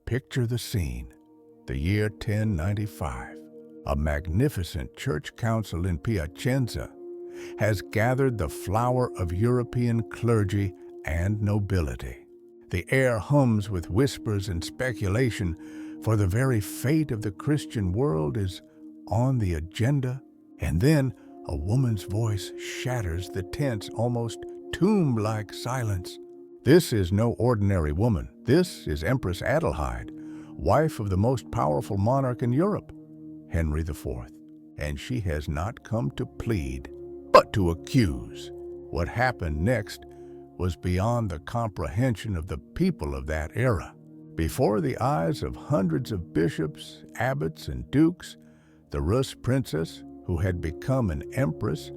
Picture the scene. The year 1095. A magnificent church council in Piacenza has gathered the flower of European clergy and nobility. The air hums with whispers and speculation, for the very fate of the Christian world is on the agenda. And then a woman's voice shatters the tense, almost tomb-like silence. This is no ordinary woman. This is Empress Adelheid, wife of the most powerful monarch in Europe, Henry IV. And she has not come to plead, but to accuse. What happened next was beyond the comprehension of the people of that era. Before the eyes of hundreds of bishops, abbots, and dukes, the Rus princess, who had become an empress,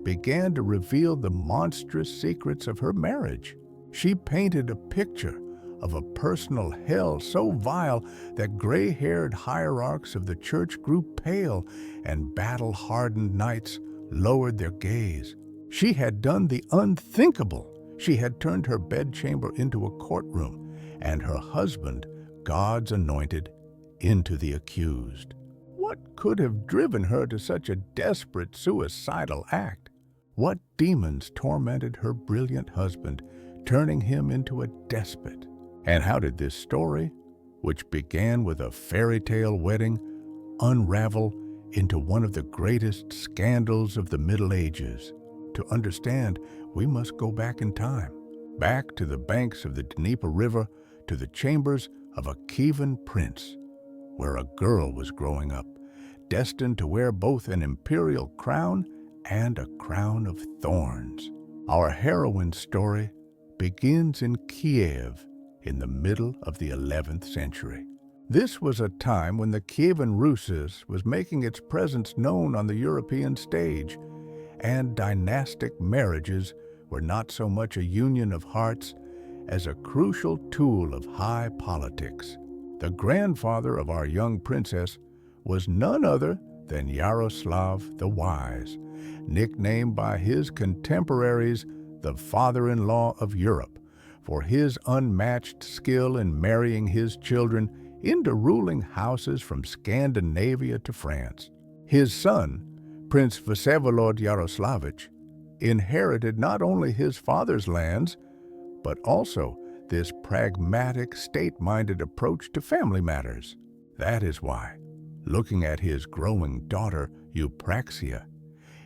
began to reveal the monstrous secrets of her marriage. She painted a picture of a personal hell so vile that gray-haired hierarchs of the church grew pale and battle-hardened knights lowered their gaze. She had done the unthinkable. She had turned her bedchamber into a courtroom, and her husband, God's anointed, into the accused. What could have driven her to such a desperate suicidal act? What demons tormented her brilliant husband, turning him into a despot? And how did this story, which began with a fairy tale wedding, unravel into one of the greatest scandals of the Middle Ages? To understand, we must go back in time, back to the banks of the Dnieper River, to the chambers of a Kievan prince, where a girl was growing up, destined to wear both an imperial crown and a crown of thorns. Our heroine's story begins in Kiev in the middle of the 11th century. This was a time when the Kievan Rus was making its presence known on the European stage, and dynastic marriages were not so much a union of hearts as a crucial tool of high politics. The grandfather of our young princess was none other than Yaroslav the Wise, nicknamed by his contemporaries the father-in-law of Europe, for his unmatched skill in marrying his children into ruling houses from Scandinavia to France. His son, Prince Vsevolod Yaroslavich, inherited not only his father's lands, but also this pragmatic, state-minded approach to family matters. That is why, looking at his growing daughter, Eupraxia,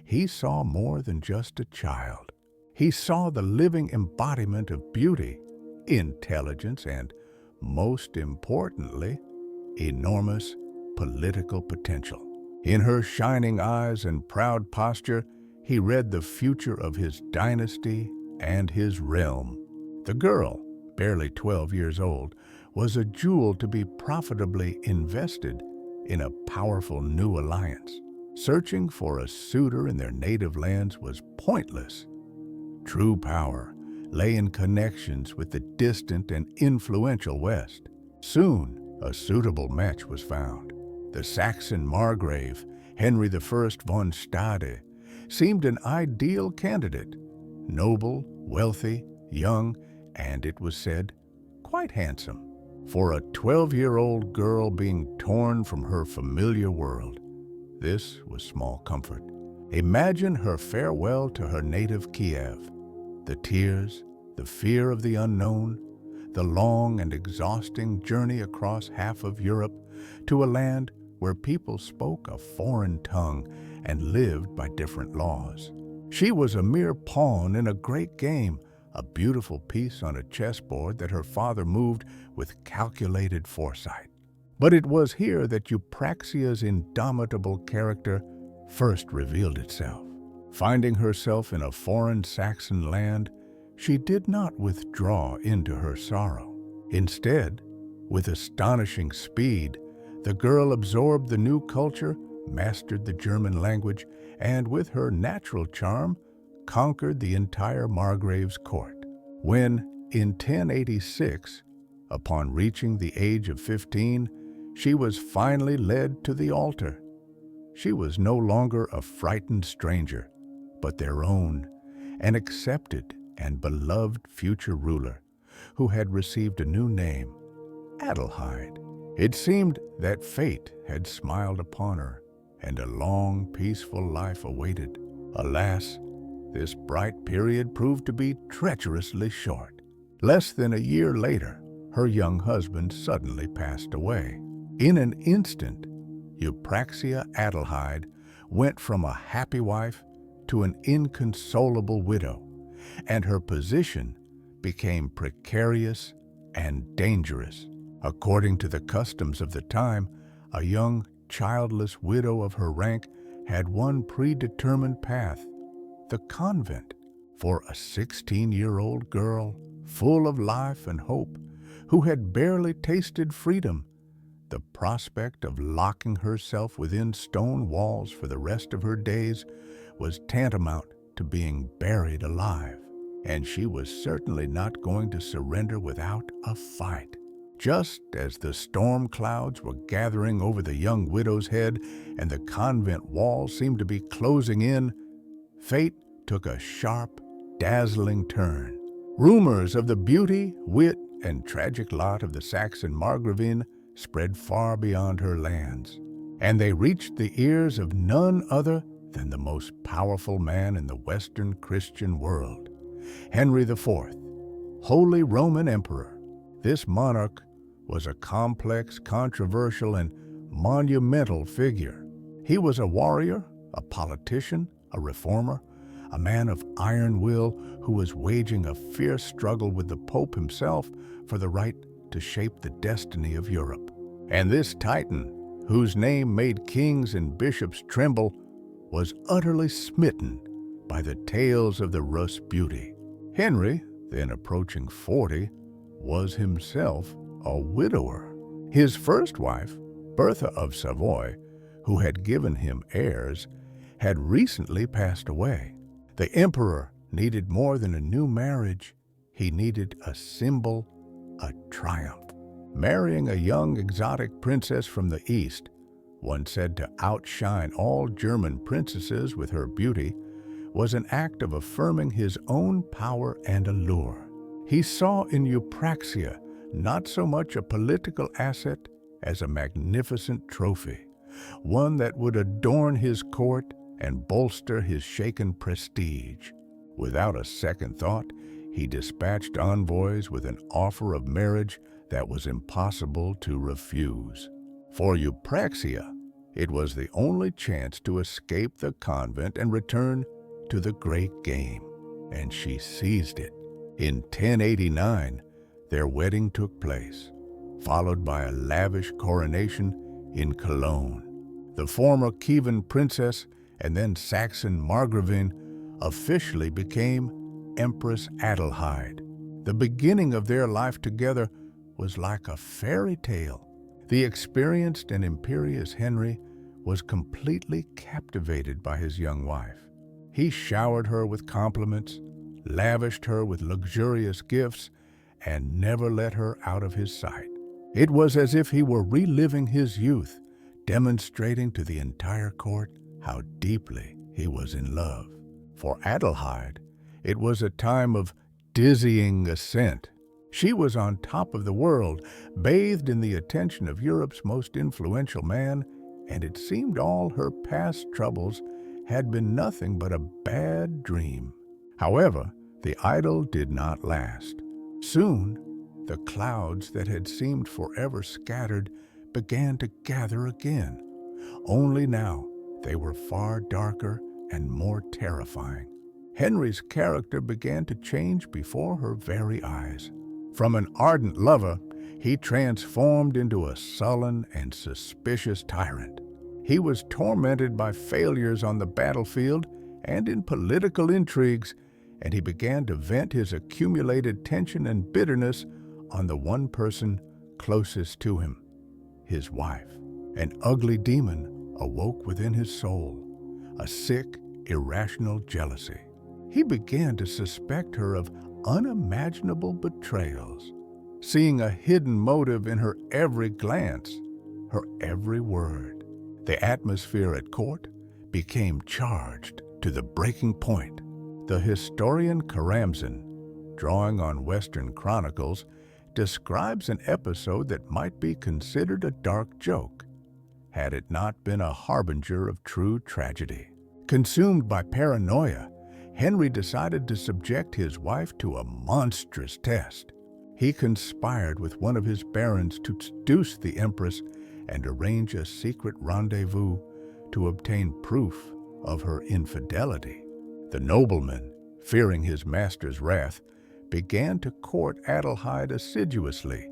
he saw more than just a child. He saw the living embodiment of beauty, intelligence, and, most importantly, enormous political potential. In her shining eyes and proud posture, he read the future of his dynasty and his realm. The girl, barely 12 years old, was a jewel to be profitably invested in a powerful new alliance. Searching for a suitor in their native lands was pointless. True power lay in connections with the distant and influential West. Soon, a suitable match was found. The Saxon Margrave, Henry I von Stade, seemed an ideal candidate. Noble, wealthy, young, and it was said, quite handsome. For a 12-year-old girl being torn from her familiar world, this was small comfort. Imagine her farewell to her native Kiev. The tears, the fear of the unknown, the long and exhausting journey across half of Europe to a land where people spoke a foreign tongue and lived by different laws. She was a mere pawn in a great game, a beautiful piece on a chessboard that her father moved with calculated foresight. But it was here that Eupraxia's indomitable character first revealed itself. Finding herself in a foreign Saxon land, she did not withdraw into her sorrow. Instead, with astonishing speed, the girl absorbed the new culture, mastered the German language, and with her natural charm, conquered the entire Margrave's court. When, in 1086, upon reaching the age of 15, she was finally led to the altar. She was no longer a frightened stranger, but their own, an accepted and beloved future ruler who had received a new name, Adelheid. It seemed that fate had smiled upon her, and a long, peaceful life awaited. Alas, this bright period proved to be treacherously short. Less than a year later, her young husband suddenly passed away. In an instant, Eupraxia Adelheid went from a happy wife to an inconsolable widow, and her position became precarious and dangerous. According to the customs of the time, a young, childless widow of her rank had one predetermined path: the convent. For a 16-year-old girl, full of life and hope, who had barely tasted freedom, the prospect of locking herself within stone walls for the rest of her days was tantamount to being buried alive. And she was certainly not going to surrender without a fight. Just as the storm clouds were gathering over the young widow's head and the convent walls seemed to be closing in, fate took a sharp, dazzling turn. Rumors of the beauty, wit, and tragic lot of the Saxon Margravine spread far beyond her lands, and they reached the ears of none other than the most powerful man in the Western Christian world, Henry IV, Holy Roman Emperor. This monarch was a complex, controversial, and monumental figure. He was a warrior, a politician, a reformer, a man of iron will who was waging a fierce struggle with the Pope himself for the right to shape the destiny of Europe. And this titan, whose name made kings and bishops tremble, was utterly smitten by the tales of the Rus beauty. Henry, then approaching 40, was himself a widower. His first wife, Bertha of Savoy, who had given him heirs, had recently passed away. The emperor needed more than a new marriage. He needed a symbol, a triumph. Marrying a young exotic princess from the East, one said to outshine all German princesses with her beauty, was an act of affirming his own power and allure. He saw in Eupraxia not so much a political asset as a magnificent trophy, one that would adorn his court and bolster his shaken prestige. Without a second thought, he dispatched envoys with an offer of marriage that was impossible to refuse. For Eupraxia, it was the only chance to escape the convent and return to the great game, and she seized it. In 1089, their wedding took place, followed by a lavish coronation in Cologne. The former Kievan princess and then Saxon Margravine officially became Empress Adelheid. The beginning of their life together was like a fairy tale. The experienced and imperious Henry was completely captivated by his young wife. He showered her with compliments, lavished her with luxurious gifts, and never let her out of his sight. It was as if he were reliving his youth, demonstrating to the entire court how deeply he was in love. For Adelheid, it was a time of dizzying ascent. She was on top of the world, bathed in the attention of Europe's most influential man, and it seemed all her past troubles had been nothing but a bad dream. However, the idyll did not last. Soon, the clouds that had seemed forever scattered began to gather again. Only now, they were far darker and more terrifying. Henry's character began to change before her very eyes. From an ardent lover, he transformed into a sullen and suspicious tyrant. He was tormented by failures on the battlefield and in political intrigues, and he began to vent his accumulated tension and bitterness on the one person closest to him, his wife. An ugly demon awoke within his soul, a sick, irrational jealousy. He began to suspect her of unimaginable betrayals, seeing a hidden motive in her every glance, her every word. The atmosphere at court became charged to the breaking point. The historian Karamzin, drawing on Western chronicles, describes an episode that might be considered a dark joke, had it not been a harbinger of true tragedy. Consumed by paranoia, Henry decided to subject his wife to a monstrous test. He conspired with one of his barons to seduce the Empress and arrange a secret rendezvous to obtain proof of her infidelity. The nobleman, fearing his master's wrath, began to court Adelheid assiduously,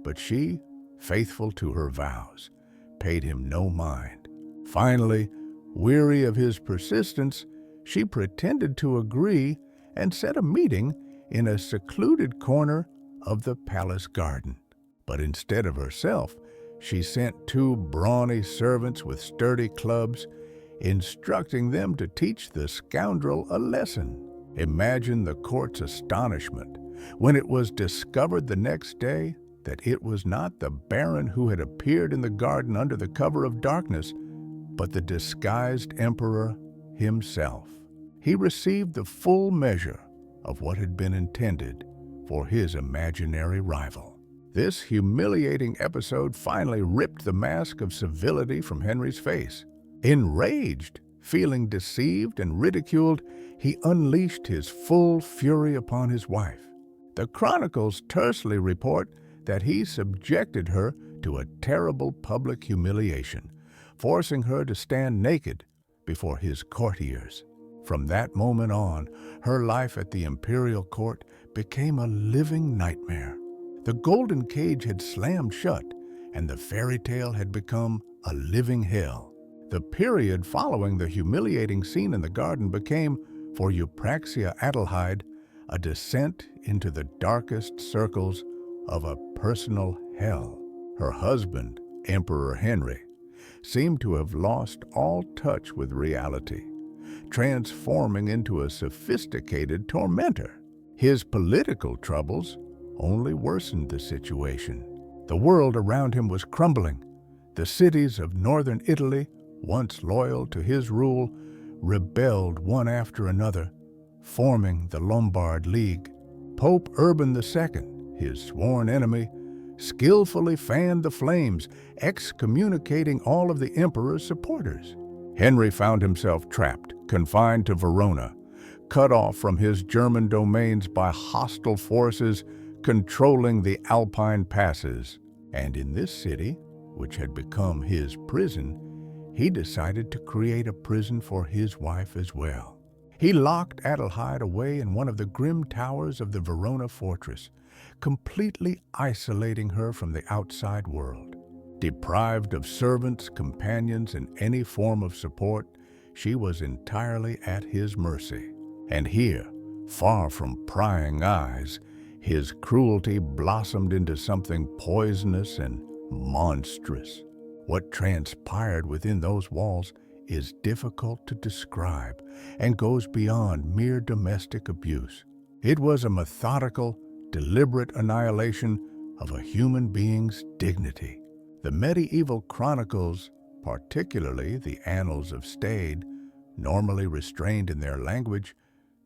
but she, faithful to her vows, paid him no mind. Finally, weary of his persistence, she pretended to agree and set a meeting in a secluded corner of the palace garden. But instead of herself, she sent two brawny servants with sturdy clubs, instructing them to teach the scoundrel a lesson. Imagine the court's astonishment when it was discovered the next day that it was not the baron who had appeared in the garden under the cover of darkness, but the disguised emperor himself. He received the full measure of what had been intended for his imaginary rival. This humiliating episode finally ripped the mask of civility from Henry's face. Enraged, feeling deceived and ridiculed, he unleashed his full fury upon his wife. The chronicles tersely report that he subjected her to a terrible public humiliation, forcing her to stand naked before his courtiers. From that moment on, her life at the imperial court became a living nightmare. The golden cage had slammed shut, and the fairy tale had become a living hell. The period following the humiliating scene in the garden became, for Eupraxia Adelheid, a descent into the darkest circles of a personal hell. Her husband, Emperor Henry, seemed to have lost all touch with reality, transforming into a sophisticated tormentor. His political troubles only worsened the situation. The world around him was crumbling. The cities of northern Italy, once loyal to his rule, rebelled one after another, forming the Lombard League. Pope Urban II, his sworn enemy, skillfully fanned the flames, excommunicating all of the emperor's supporters. Henry found himself trapped, confined to Verona, cut off from his German domains by hostile forces controlling the Alpine passes. And in this city, which had become his prison, he decided to create a prison for his wife as well. He locked Adelheid away in one of the grim towers of the Verona fortress, completely isolating her from the outside world. Deprived of servants, companions, and any form of support, she was entirely at his mercy. And here, far from prying eyes, his cruelty blossomed into something poisonous and monstrous. What transpired within those walls is difficult to describe and goes beyond mere domestic abuse. It was a methodical, deliberate annihilation of a human being's dignity. The medieval chronicles, particularly the Annals of Stade, normally restrained in their language,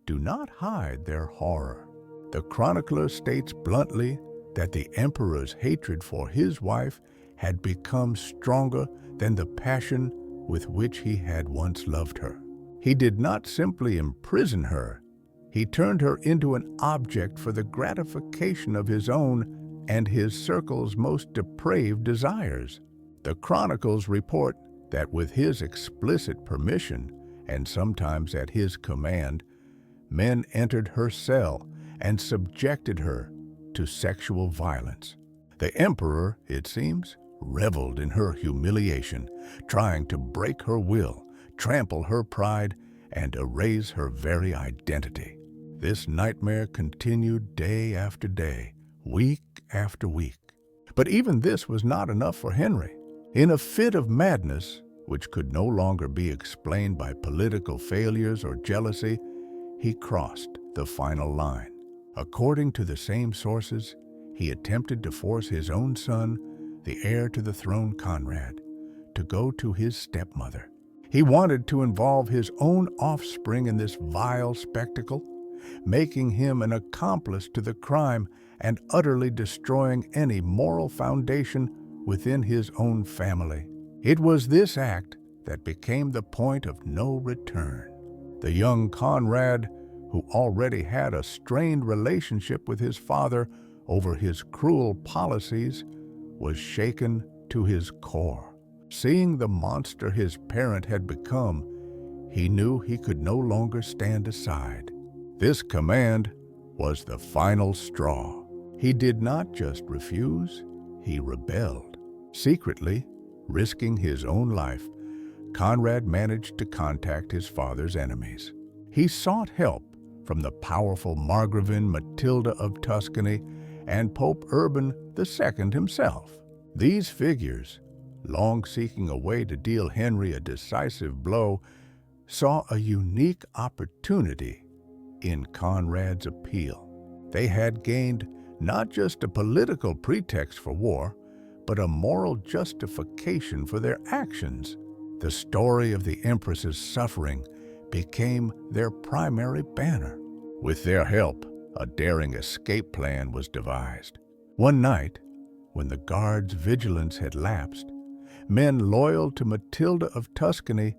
do not hide their horror. The chronicler states bluntly that the emperor's hatred for his wife had become stronger than the passion with which he had once loved her. He did not simply imprison her, he turned her into an object for the gratification of his own and his circle's most depraved desires. The chronicles report that with his explicit permission, and sometimes at his command, men entered her cell and subjected her to sexual violence. The emperor, it seems, reveled in her humiliation, trying to break her will, trample her pride, and erase her very identity. This nightmare continued day after day, week after week. But even this was not enough for Henry. In a fit of madness, which could no longer be explained by political failures or jealousy, he crossed the final line. According to the same sources, he attempted to force his own son, the heir to the throne Conrad, to go to his stepmother. He wanted to involve his own offspring in this vile spectacle, making him an accomplice to the crime and utterly destroying any moral foundation within his own family. It was this act that became the point of no return. The young Conrad, who already had a strained relationship with his father over his cruel policies, was shaken to his core. Seeing the monster his parent had become, he knew he could no longer stand aside. This command was the final straw. He did not just refuse, he rebelled. Secretly, risking his own life, Conrad managed to contact his father's enemies. He sought help from the powerful Margravine Matilda of Tuscany and Pope Urban II himself. These figures, long seeking a way to deal Henry a decisive blow, saw a unique opportunity in Conrad's appeal. They had gained not just a political pretext for war, but a moral justification for their actions. The story of the Empress's suffering became their primary banner. With their help, a daring escape plan was devised. One night, when the guards' vigilance had lapsed, men loyal to Matilda of Tuscany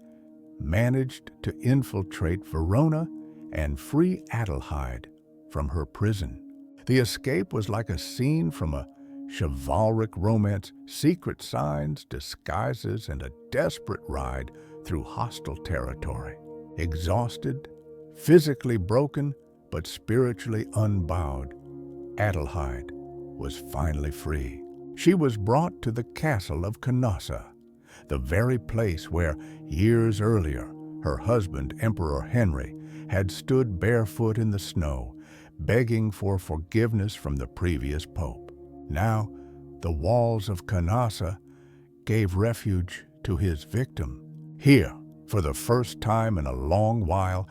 managed to infiltrate Verona and free Adelheid from her prison. The escape was like a scene from a chivalric romance, secret signs, disguises, and a desperate ride through hostile territory. Exhausted, physically broken, but spiritually unbowed, Adelheid was finally free. She was brought to the castle of Canossa, the very place where, years earlier, her husband, Emperor Henry, had stood barefoot in the snow, begging for forgiveness from the previous pope. Now, the walls of Canossa gave refuge to his victim. Here, for the first time in a long while,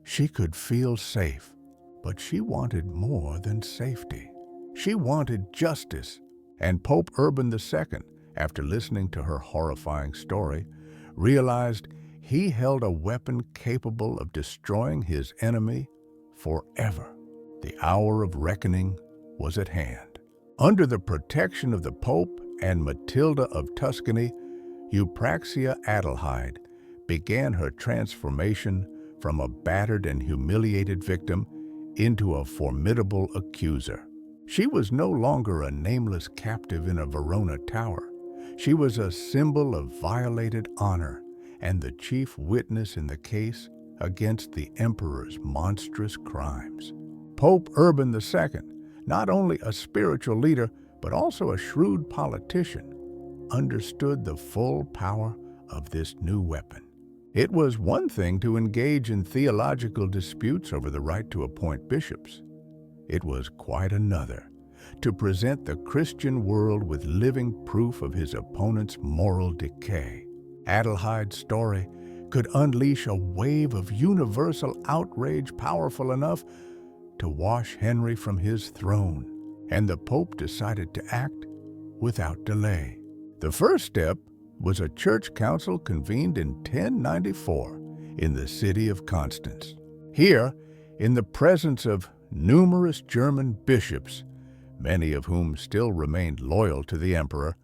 she could feel safe. But she wanted more than safety. She wanted justice. And Pope Urban II, after listening to her horrifying story, realized he held a weapon capable of destroying his enemy forever. The hour of reckoning was at hand. Under the protection of the Pope and Matilda of Tuscany, Eupraxia Adelheid began her transformation from a battered and humiliated victim into a formidable accuser. She was no longer a nameless captive in a Verona tower. She was a symbol of violated honor and the chief witness in the case against the emperor's monstrous crimes. Pope Urban II, not only a spiritual leader but also a shrewd politician, understood the full power of this new weapon. It was one thing to engage in theological disputes over the right to appoint bishops. It was quite another to present the Christian world with living proof of his opponent's moral decay. Adelheid's story could unleash a wave of universal outrage powerful enough to wash Henry from his throne, and the Pope decided to act without delay. The first step was a church council convened in 1094 in the city of Constance. Here, in the presence of numerous German bishops, many of whom still remained loyal to the emperor,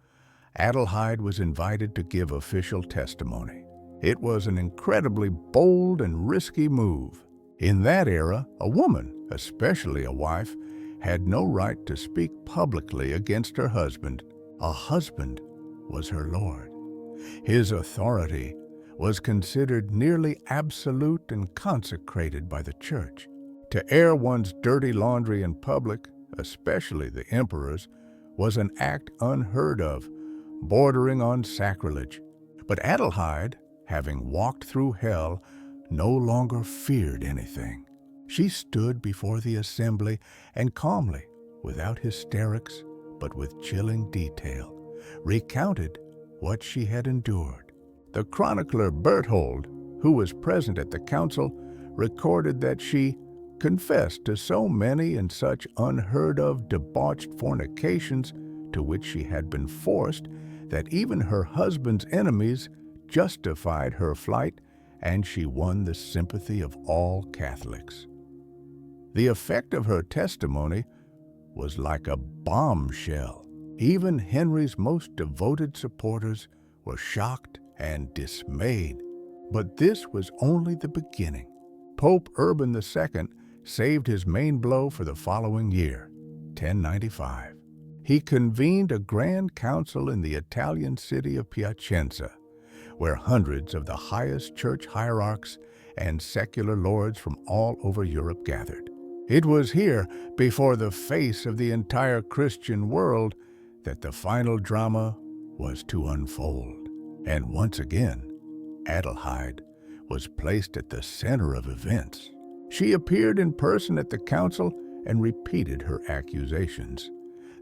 Adelheid was invited to give official testimony. It was an incredibly bold and risky move. In that era, a woman, especially a wife, had no right to speak publicly against her husband. A husband was her lord. His authority was considered nearly absolute and consecrated by the church. To air one's dirty laundry in public, especially the emperor's, was an act unheard of, bordering on sacrilege. But Adelheid, having walked through hell, no longer feared anything. She stood before the assembly and calmly, without hysterics but with chilling detail, recounted what she had endured. The chronicler Berthold, who was present at the council, recorded that she confessed to so many and such unheard-of debauched fornications to which she had been forced that even her husband's enemies justified her flight, and she won the sympathy of all Catholics. The effect of her testimony was like a bombshell. Even Henry's most devoted supporters were shocked and dismayed. But this was only the beginning. Pope Urban II saved his main blow for the following year, 1095. He convened a grand council in the Italian city of Piacenza, where hundreds of the highest church hierarchs and secular lords from all over Europe gathered. It was here, before the face of the entire Christian world, that the final drama was to unfold. And once again, Adelheid was placed at the center of events. She appeared in person at the council and repeated her accusations,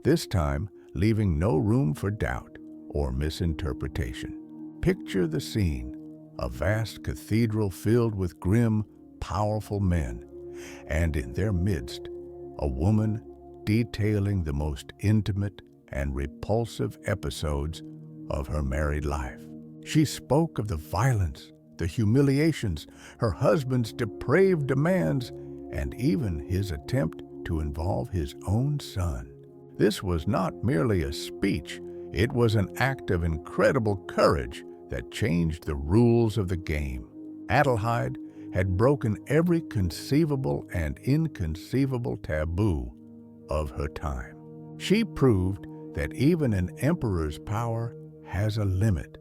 this time leaving no room for doubt or misinterpretation. Picture the scene: a vast cathedral filled with grim, powerful men, and in their midst, a woman detailing the most intimate and repulsive episodes of her married life. She spoke of the violence, the humiliations, her husband's depraved demands, and even his attempt to involve his own son. This was not merely a speech, it was an act of incredible courage that changed the rules of the game. Adelheid had broken every conceivable and inconceivable taboo of her time. She proved that even an emperor's power has a limit,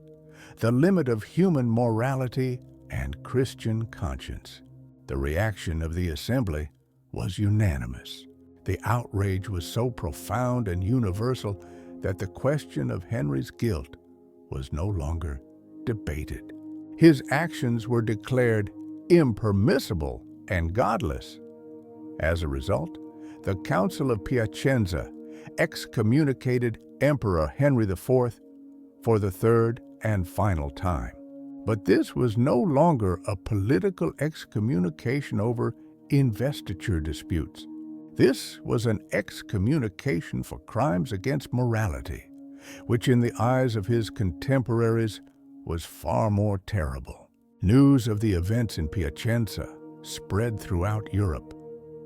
the limit of human morality and Christian conscience. The reaction of the assembly was unanimous. The outrage was so profound and universal that the question of Henry's guilt was no longer debated. His actions were declared impermissible and godless. As a result, the Council of Piacenza excommunicated Emperor Henry IV for the third and final time. But this was no longer a political excommunication over investiture disputes. This was an excommunication for crimes against morality, which in the eyes of his contemporaries was far more terrible. News of the events in Piacenza spread throughout Europe,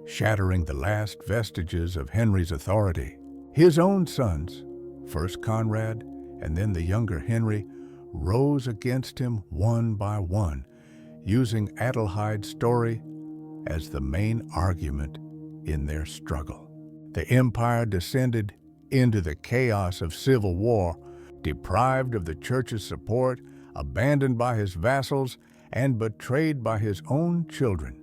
shattering the last vestiges of Henry's authority. His own sons, first Conrad and then the younger Henry, rose against him one by one, using Adelheid's story as the main argument in their struggle. The empire descended into the chaos of civil war, deprived of the church's support, abandoned by his vassals, and betrayed by his own children.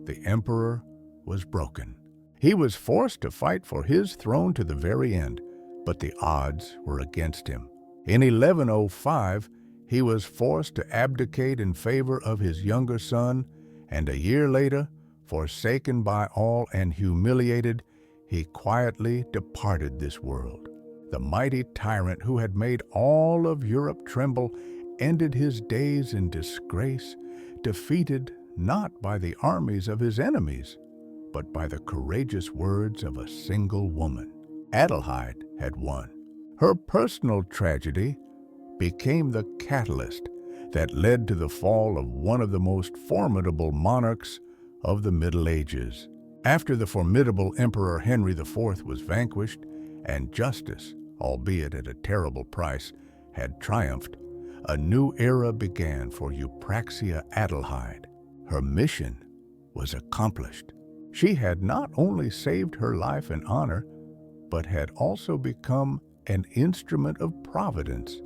The emperor was broken. He was forced to fight for his throne to the very end, but the odds were against him. In 1105, he was forced to abdicate in favor of his younger son, and a year later, forsaken by all and humiliated, he quietly departed this world. The mighty tyrant who had made all of Europe tremble ended his days in disgrace, defeated not by the armies of his enemies, but by the courageous words of a single woman. Adelheid had won. Her personal tragedy became the catalyst that led to the fall of one of the most formidable monarchs of the Middle Ages. After the formidable Emperor Henry IV was vanquished and justice, albeit at a terrible price, had triumphed, a new era began for Eupraxia Adelheid. Her mission was accomplished. She had not only saved her life and honor, but had also become an instrument of providence,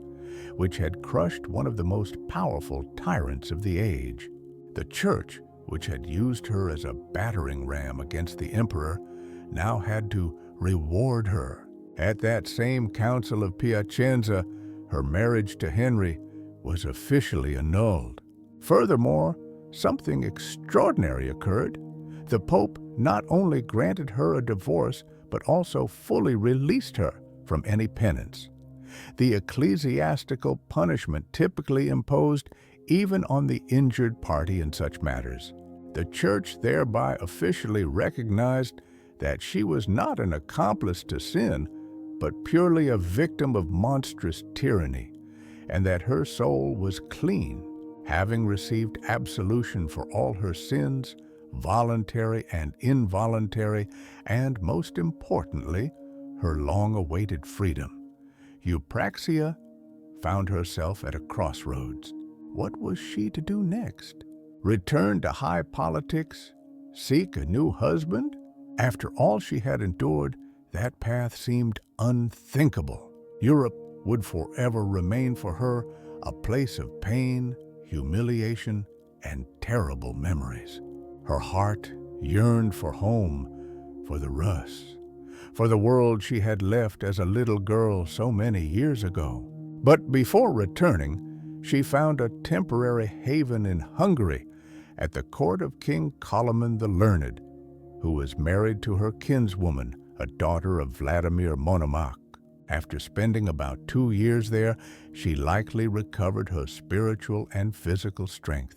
which had crushed one of the most powerful tyrants of the age. The church, which had used her as a battering ram against the emperor, now had to reward her. At that same Council of Piacenza, her marriage to Henry was officially annulled. Furthermore, something extraordinary occurred. The Pope not only granted her a divorce, but also fully released her from any penance, the ecclesiastical punishment typically imposed even on the injured party in such matters. The Church thereby officially recognized that she was not an accomplice to sin, but purely a victim of monstrous tyranny, and that her soul was clean, having received absolution for all her sins, voluntary and involuntary, and most importantly, her long-awaited freedom. Eupraxia found herself at a crossroads. What was she to do next? Return to high politics? Seek a new husband? After all she had endured, that path seemed unthinkable. Europe would forever remain for her a place of pain, humiliation, and terrible memories. Her heart yearned for home, for the Rus, for the world she had left as a little girl so many years ago. But before returning, she found a temporary haven in Hungary at the court of King Kievan the Learned, who was married to her kinswoman, a daughter of Vladimir Monomakh. After spending about 2 years there, she likely recovered her spiritual and physical strength,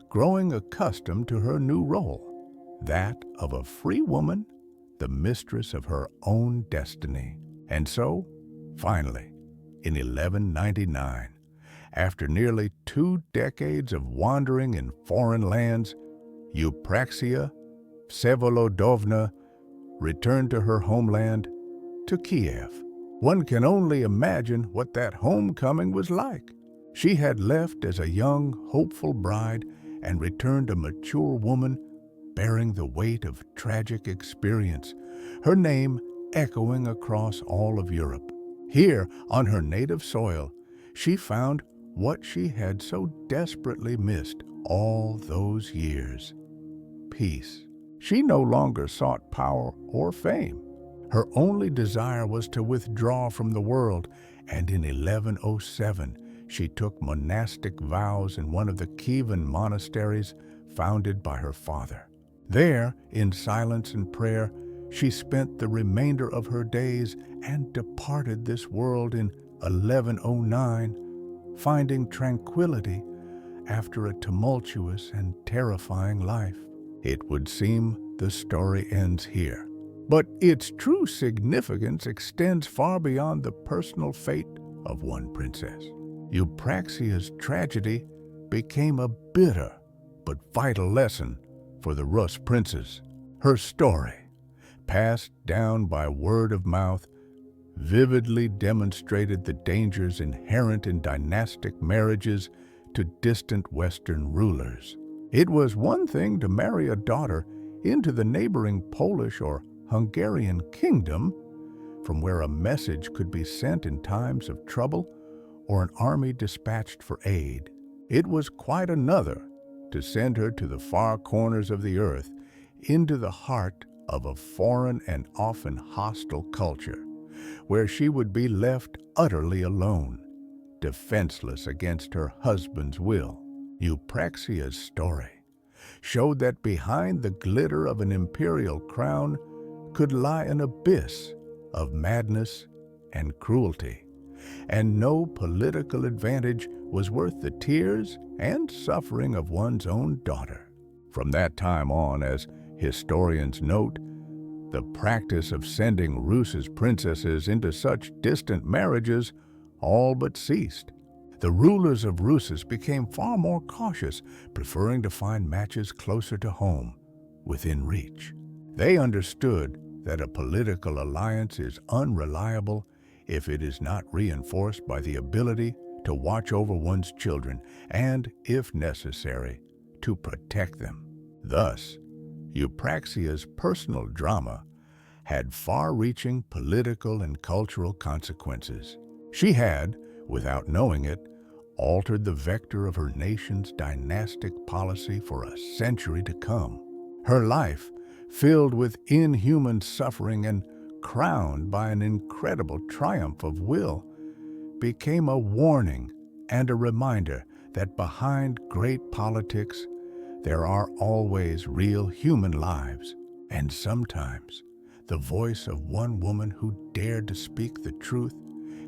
growing accustomed to her new role, that of a free woman, the mistress of her own destiny. And so, finally, in 1199, after nearly 2 decades of wandering in foreign lands, Eupraxia Vsevolodovna returned to her homeland, to Kiev. One can only imagine what that homecoming was like. She had left as a young, hopeful bride and returned a mature woman bearing the weight of tragic experience, her name echoing across all of Europe. Here, on her native soil, she found what she had so desperately missed all those years: peace. She no longer sought power or fame. Her only desire was to withdraw from the world, and in 1107 she took monastic vows in one of the Kievan monasteries founded by her father. There, in silence and prayer, she spent the remainder of her days and departed this world in 1109, finding tranquility after a tumultuous and terrifying life. It would seem the story ends here. But its true significance extends far beyond the personal fate of one princess. Eupraxia's tragedy became a bitter but vital lesson for the Rus princes. Her story, passed down by word of mouth, vividly demonstrated the dangers inherent in dynastic marriages to distant Western rulers. It was one thing to marry a daughter into the neighboring Polish or Hungarian kingdom, from where a message could be sent in times of trouble or an army dispatched for aid. It was quite another to send her to the far corners of the earth, into the heart of a foreign and often hostile culture, where she would be left utterly alone, defenseless against her husband's will. Eupraxia's story showed that behind the glitter of an imperial crown could lie an abyss of madness and cruelty, and no political advantage was worth the tears and suffering of one's own daughter. From that time on, as historians note, the practice of sending Rus's princesses into such distant marriages all but ceased. The rulers of Rus became far more cautious, preferring to find matches closer to home, within reach. They understood that a political alliance is unreliable if it is not reinforced by the ability to watch over one's children and, if necessary, to protect them. Thus, Eupraxia's personal drama had far-reaching political and cultural consequences. She had, without knowing it, altered the vector of her nation's dynastic policy for a century to come. Her life, filled with inhuman suffering and crowned by an incredible triumph of will, became a warning and a reminder that behind great politics there are always real human lives, and sometimes the voice of one woman who dared to speak the truth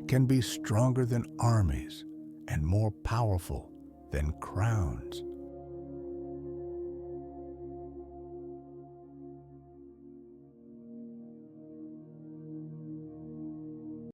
can be stronger than armies and more powerful than crowns.